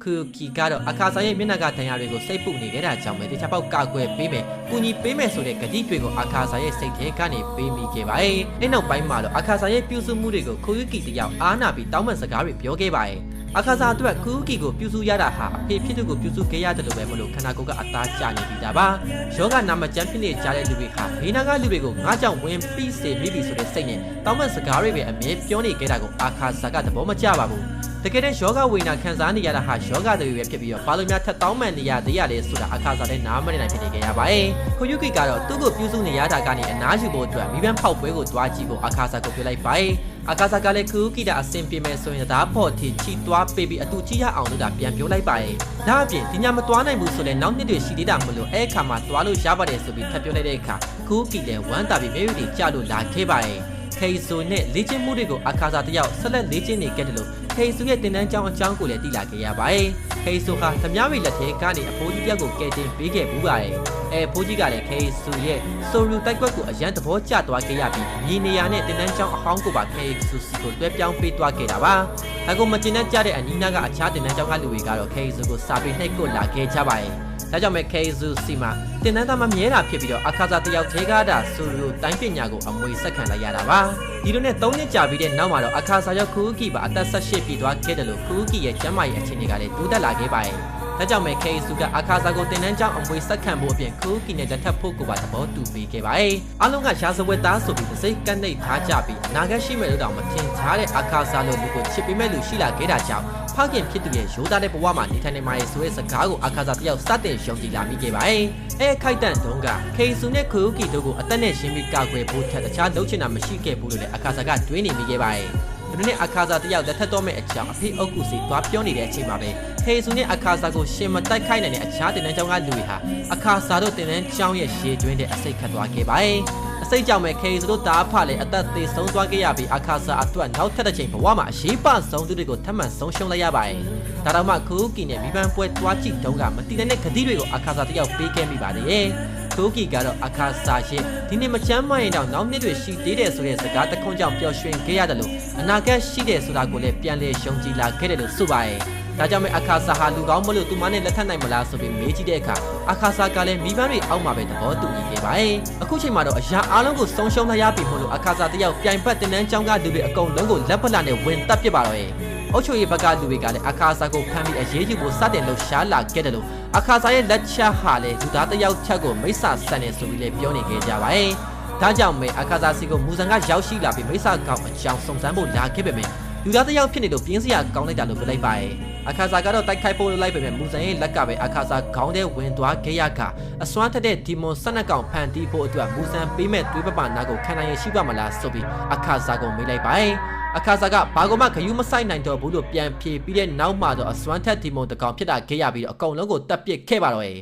ခုကီကတော့အခါစာရဲ့မျက်နှာကဒဏ်ရာတွေကိုစိတ်ပုနေခဲ့တာကြောင့်ပဲတခြားပေါက်ကာကွယ်ပေးမယ်။ကူညီပေးမယ်ဆိုတဲ့ဂတိတွေကိုအခါစာရဲ့စိတ်ထဲကနေပေးမိခဲ့ပါတယ်။အဲ့နောက်ပိုင်းမှာတော့အခါစာရဲ့ပြုစုမှုတွေကိုခူယူကီတယောက်အားနာပြီးတောင်းပန်စကားတွေပြောခဲ့ပါတယ်။အခါစာအတွက်ခူယူကီကိုပြုစုရတာဟာအဖေဖြစ်သူကိုပြုစုခဲ့ရတယ်လို့ပဲမလို့ခန္ဓာကိုယ်ကအသားကျနေပြီးတာပါ။ယောဂနာမကျန်းဖြစ်နေကြတဲ့လူတွေဟာဘေးနားကလူတွေကိုငါကြောင့်ဝင်ပြီးစေမိပြီဆိုတဲ့စိတ်နဲ့တောင်းပန်စကားတွေပဲအမြဲပြောနေခဲ့တာကိုအခါစာကသဘောမကျပါဘူး။တကယ်တဲ့ယောဂဝိညာဉ်ခံစားနေရတာဟာယောဂတွေပဲဖြစ်ပြီးတော့ဘာလို့များထပ်တောင်းမှန်နေရသေးရလဲဆိုတာအခါစားတဲ့နားမနေနိုင်ဖြစ်နေကြရပါတယ်။ခူယူကီကတော့သူ့ကိုပြုစုနေရတာကနေအနားယူဖို့အတွက်မိဘဖောက်ပွဲကိုတွားကြည့်ဖို့အခါစားကိုပြောလိုက်ပါတယ်။အခါစားကလည်းခူယူကီကအဆင်ပြေမယ်ဆိုရင်ဒါဖို့ထီချီတွားပေးပြီးအတူကြည့်ရအောင်လို့ဒါပြန်ပြောလိုက်ပါတယ်။ဒါအပြင်ဒီညမတွားနိုင်ဘူးဆိုလဲနောက်နှစ်တွေရှိသေးတာမလို့အဲ့ခါမှာတွားလို့ရပါတယ်ဆိုပြီးထပ်ပြောလိုက်တဲ့အခါခူယူကီလည်းဝမ်းသာပြီးမဲရီကြလို့လာခဲ့ပါတယ်။ခေဆိုနဲ့လေ့ကျင့်မှုတွေကိုအခါစားတယောက်ဆက်လက်လေ့ကျင့်နေခဲ့တယ်လို့ခေဆိုရဲ့တင်တန်းကျောင်းအကြောင်းကိုလည်းသိလာခဲ့ရပါတယ်။ခေဆိုဟာသမ ्या ဝီလက်ထဲကနေအဖိုးကြီးတယောက်ကိုကယ်တင်ပေးခဲ့ဘူးပါတယ်။ဖိုးကြီးကလည်းခေဆိုရဲ့ဆိုရူတိုက်ကွက်ကိုအရန်သဘောကျသွားခဲ့ရပြီးမြေနေရာနဲ့တင်တန်းကျောင်းအဟောင်းကိုပါခေဆိုစီကိုတွဲပြောင်းပေးသွားခဲ့တာပါ။အခုမကျင်တတ်ကြတဲ့အနီးနားကအခြားတင်တန်းကျောင်းကလူတွေကတော့ခေဆိုကိုစာပေနှိပ်ကွလာခဲ့ကြပါတယ်။ဒါကြောင့်ပဲခေဆိုစီမှာတင်တန်းသားမမြဲတာဖြစ်ပြီးတော့အခါစားတယောက်ထဲကတာဆိုရူတိုင်းပညာကိုအမွေဆက်ခံလိုက်ရတာပါ။ဒီလိုနဲ့3နှစ်ကြာပြီးတဲ့နောက်မှာတော့အခါစားရောက်ခူကီပါအသက်18ပြည့်သွားခဲ့တယ်လို့ခူကီရဲ့ကျမ်းမာရေးအခြေအနေကလည်းတိုးတက်လာခဲ့ပါတယ်။ဒါကြောင့်ပဲခေဆူကအခါစားကိုတင်တန်းကြောင်းအမွေဆက်ခံဖို့အပြင်ခူကီနဲ့လက်ထပ်ဖို့ကိုပါသဘောတူပေးခဲ့ပါတယ်။အားလုံးကရာဇဝတ်သားဆိုပြီးစိတ်ကန့်နှိပ်ထားကြပြီးအနာဂတ်ရှိမဲ့လို့တောင်မထင်ရှားတဲ့အခါစားလို့လူကိုချစ်ပေးမဲ့လူရှိလာခဲ့တာကြောင့်ဖခင်ဖြစ်သူရဲ့ရိုးသားတဲ့ဘဝမှာနေထိုင်နေမှာဆိုတဲ့စကားကိုအခါစားတယောက်စတင်ယုံကြည်လာမိခဲ့ပါတယ်။ခိုက်တန့်တုန်းကခေဆူနဲ့ခူကီတို့ကိုအသက်နဲ့ရှင်းပြီးကာကွယ်ဖို့ထက်တခြားလုပ်ချင်တာမရှိခဲ့ဘူးလို့လည်းအခါစားကတွေးနေမိခဲ့ပါတယ်။ဒီနေ့အခါစားတယောက်လက်ထပ်တော့မဲ့အကြောင်းအဖေအုပ်ကူစီသွားပြောနေတဲ့အချိန်မှာပဲခေဆူနဲ့အခါစားကိုရှင်မတိုက်ခိုက်နိုင်တဲ့အခြားတင်တန်းကျောင်းကလူတွေဟာအခါစားတို့တင်တန်းကျောင်းရဲ့ရှေ့တွင်းတဲ့အစိတ်ခတ်သွားခဲ့ပါတယ်။အစိတ်ကြောင့်ပဲခေဆူတို့တားဖလည်းအသက်သေဆုံးသွားခဲ့ရပြီးအခါစားအတွက်နောက်ထပ်တစ်ချိန်ဘဝမှာအရေးပဆုံးသူတွေကိုထပ်မံဆုံးရှုံးလိုက်ရပါတယ်။ဒါတော့မှခူကီနဲ့မိဘပွဲတွားကြည့်တုန်းကမတည်တဲ့ဂတိတွေကိုအခါစားတယောက်ပေးခဲ့မိပါတယ်။ခူကီကတော့အခါစားရှင်ဒီနေ့မချမ်းမရင်တော့နောက်နှစ်တွေရှိသေးတယ်ဆိုတဲ့စကားတခွန်းကြောင့်ပျော်ရွှင်ခဲ့ရတယ်လို့အနာဂတ်ရှိတယ်ဆိုတာကိုလည်းပြန်လည်ယုံကြည်လာခဲ့တယ်လို့ဆိုပါတယ်။ဒါကြောင့်ပဲအခါစားဟာလူကောင်းမလို့သူမနဲ့လက်ထပ်နိုင်မလားဆိုပြီးမေးကြည့်တဲ့အခါအခါစားကလည်းမိဘတွေအောက်မှာပဲသဘောတူညီခဲ့ပါတယ်။အခုချိန်မှာတော့အရာအားလုံးကိုဆုံးရှုံးလိုက်ရပြီမို့လို့အခါစားတယောက်ပြိုင်ဘက်တင်တန်းကျောင်းကလူတွေအကုန်လုံးကိုလက်ပလာနဲ့ဝင်တက်ပစ်ပါတော့ရဲ့။အုတ်ချိုရည်ဘက်ကလူတွေကလည်းအခါစားကိုဖမ်းပြီးအရေးယူဖို့စတင်လှုပ်ရှားလာခဲ့တယ်လို့အခါစားရဲ့လက်ချက်ဟာလည်းလူသားတယောက်ချက်ကိုမိစ္ဆာဆန်နေဆိုပြီးလည်းပြောနေခဲ့ကြပါတယ်။ဒါကြောင့်ပဲအခါစားစီကိုမူဆန်ကရောက်ရှိလာပြီးမိစ္ဆာကောင်အကြောင်းစုံစမ်းဖို့လာခဲ့ပေမဲ့လူသားတယောက်ဖြစ်နေလို့ပြင်းစရာကောင်းလိုက်တာလို့ပြောလိုက်ပါတယ်။အခါစားကတော့တိုက်ခိုက်ဖို့လိုက်ပေမဲ့မူဆန်ရဲ့လက်ကပဲအခါစားခေါင်းထဲဝင်သွားခဲ့ရကအစွမ်းထက်တဲ့ဒီမွန်12ကောင်ဖန်တီးဖို့အတွက်မူဆန်ပေးမဲ့တွေးပပနာကိုခံနိုင်ရရှိပါမလားဆိုပြီးအခါစားကိုမေးလိုက်ပါတယ်။အခါစားကဘာကမှခယူးမဆိုင်နိုင်တော့ဘူးလို့ပြန်ဖြေပြီးတဲ့နောက်မှာတော့အစွမ်းထက်ဒီမွန်တကောင်ဖြစ်တာခဲ့ရပြီးတော့အကုန်လုံးကိုတက်ပစ်ခဲ့ပါတော့ရဲ့